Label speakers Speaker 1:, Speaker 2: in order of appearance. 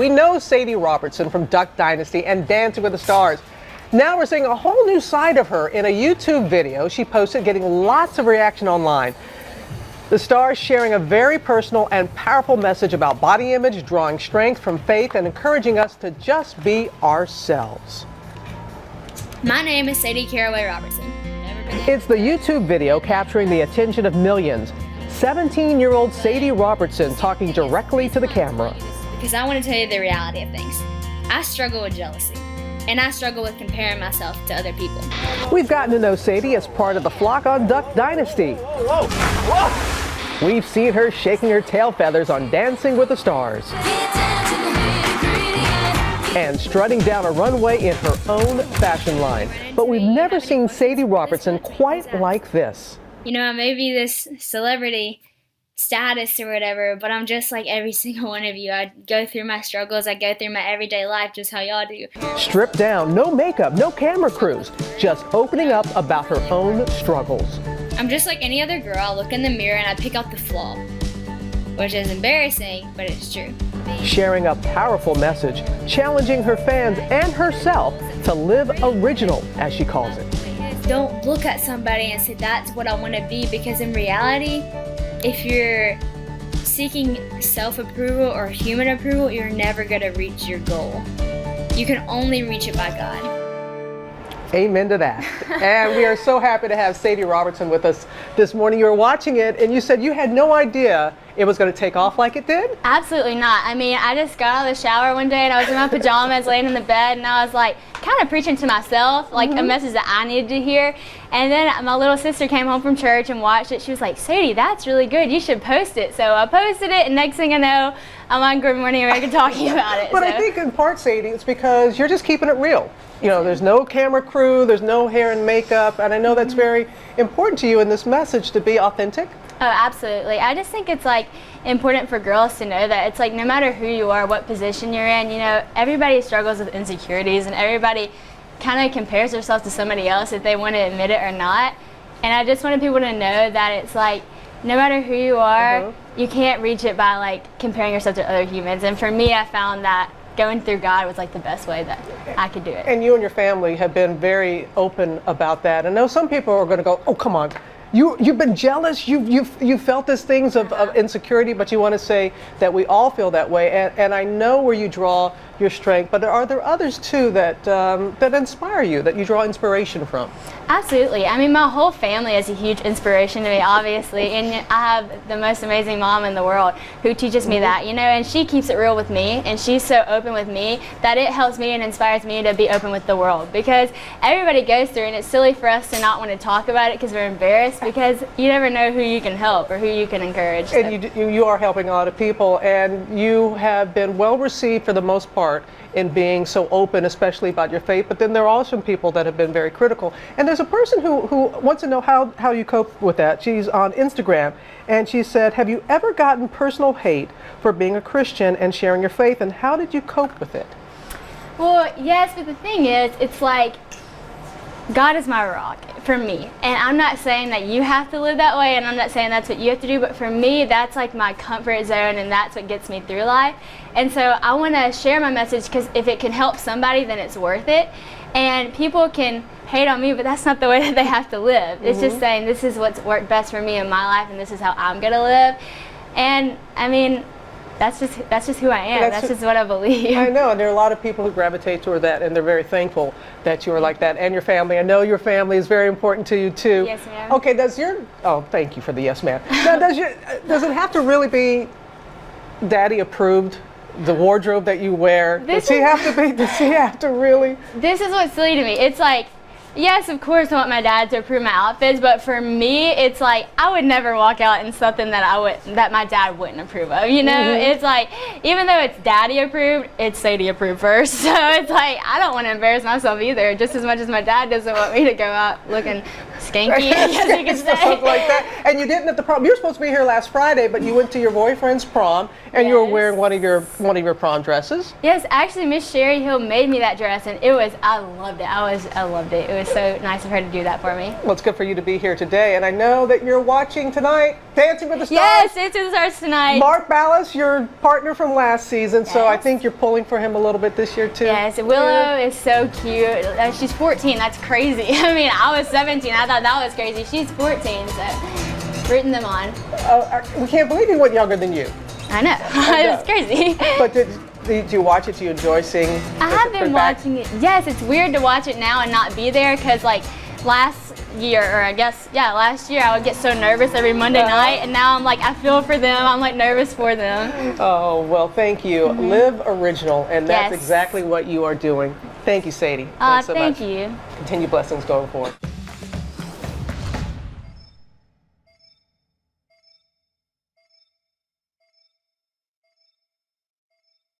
Speaker 1: We know Sadie Robertson from Duck Dynasty and Dancing with the Stars. Now we're seeing a whole new side of her in a YouTube video she posted, getting lots of reaction online. The star is sharing a very personal and powerful message about body image, drawing strength from faith and encouraging us to just be ourselves.
Speaker 2: My name is Sadie Robertson.
Speaker 1: It's the YouTube video capturing the attention of millions. 17-year-old Sadie Robertson talking directly to the camera.
Speaker 2: Because I want to tell you the reality of things. I struggle with jealousy, and I struggle with comparing myself to other people.
Speaker 1: We've gotten to know Sadie as part of the flock on Duck Dynasty.
Speaker 3: Whoa, whoa.
Speaker 1: We've seen her shaking her tail feathers on Dancing with the Stars and strutting down a runway in her own fashion line. But we've never seen Sadie Robertson quite like this.
Speaker 2: You know, I may be this celebrity status or whatever, but I'm just like every single one of you. I go through my struggles, I go through my everyday life just how y'all do.
Speaker 1: Stripped down, no makeup, no camera crews, just opening up about her own struggles.
Speaker 2: I'm just like any other girl. I look in the mirror and I pick out the flaw, which is embarrassing, but it's true.
Speaker 1: Sharing a powerful message, challenging her fans and herself to live original, as she calls it.
Speaker 2: Don't look at somebody and say that's what I want to be, because in reality, if you're seeking self-approval or human approval, you're never going to reach your goal. You can only reach it by God.
Speaker 1: Amen to that. And we are so happy to have Sadie Robertson with us this morning. You were watching it and you said you had no idea it was going to take off like it did?
Speaker 4: Absolutely not. I mean, I just got out of the shower one day and I was in my pajamas laying in the bed and I was like kind of preaching to myself, like a message that I needed to hear. And then my little sister came home from church and watched it. She was like, Sadie, that's really good. You should post it. So I posted it and next thing I know, I'm on Good Morning America talking about it.
Speaker 1: But I think in part, Sadie, it's because you're just keeping it real. You know, there's no camera crew, there's no hair and makeup, and I know that's very important to you in this message to be authentic.
Speaker 4: Oh, absolutely. I just think it's like important for girls to know that it's like no matter who you are, what position you're in, you know, everybody struggles with insecurities and everybody kind of compares themselves to somebody else if they want to admit it or not. And I just wanted people to know that it's like no matter who you are, you can't reach it by like comparing yourself to other humans. And for me, I found that going through God was like the best way that I could do it.
Speaker 1: And you and your family have been very open about that. I know some people are going to go, oh, come on. You've been jealous, you've felt these things of insecurity, but you want to say that we all feel that way. And I know where you draw your strength, but are there others too that that inspire you, that you draw inspiration from?
Speaker 4: Absolutely. I mean, my whole family is a huge inspiration to me, obviously, and I have the most amazing mom in the world who teaches me that, you know, and she keeps it real with me, and she's so open with me that it helps me and inspires me to be open with the world, because everybody goes through, and it's silly for us to not want to talk about it because we're embarrassed, because you never know who you can help or who you can encourage.
Speaker 1: And you are helping a lot of people, and you have been well received for the most part in being so open, especially about your faith. But then there are also some people that have been very critical. And there's a person who wants to know how you cope with that. She's on Instagram, and she said, have you ever gotten personal hate for being a Christian and sharing your faith, and how did you cope with it?
Speaker 4: Well, yes, but the thing is, it's like God is my rock for me, and I'm not saying that you have to live that way, and I'm not saying that's what you have to do, but for me, that's like my comfort zone, and that's what gets me through life. And so I want to share my message, because if it can help somebody, then it's worth it. And people can hate on me, but that's not the way that they have to live. It's just saying this is what's worked best for me in my life, and this is how I'm gonna live. And I mean, that's just who I am. That's just what I believe.
Speaker 1: I know, and there are a lot of people who gravitate toward that, and they're very thankful that you are like that. And your family, I know your family is very important to you too.
Speaker 4: Yes, ma'am.
Speaker 1: Okay, oh, thank you for the yes, ma'am. Now, does it have to really be daddy approved? The wardrobe that you wear, does he have to really?
Speaker 4: This is what's silly to me. It's like, yes, of course I want my dad to approve my outfits, but for me, it's like I would never walk out in something that my dad wouldn't approve of. You know, it's like even though it's daddy approved, it's Sadie approved first. So it's like I don't want to embarrass myself either, just as much as my dad doesn't want me to go out looking Skanky, I guess you could say.
Speaker 1: Something like that. And you didn't at the prom. You were supposed to be here last Friday, but you went to your boyfriend's prom, and you were
Speaker 4: Yes.
Speaker 1: wearing one of your prom dresses.
Speaker 4: Yes, actually, Miss Sherry Hill made me that dress, and I loved it. I loved it. It was so nice of her to do that for me.
Speaker 1: Well, it's good for you to be here today, and I know that you're watching tonight, Dancing with the Stars.
Speaker 4: Yes, Dancing with the Stars tonight.
Speaker 1: Mark Ballas, your partner from last season, so I
Speaker 4: Yes.
Speaker 1: think you're pulling for him a little bit this year too.
Speaker 4: Yes, Willow is so cute. She's 14. That's crazy. I mean, I was 17. I thought that was crazy. She's 14, so rooting them on.
Speaker 1: We can't believe he went younger than you.
Speaker 4: I know. It's crazy.
Speaker 1: But did you watch it? Do you enjoy seeing?
Speaker 4: I have been watching it. Yes, it's weird to watch it now and not be there because like last year, or I guess, yeah, last year I would get so nervous every Monday night, and now I'm like, I feel for them. I'm like nervous for them.
Speaker 1: Oh, well, thank you. Live original, and that's
Speaker 4: Yes.
Speaker 1: exactly what you are doing. Thank you, Sadie. Thanks so
Speaker 4: Thank
Speaker 1: much.
Speaker 4: you.
Speaker 1: Continue blessings going forward.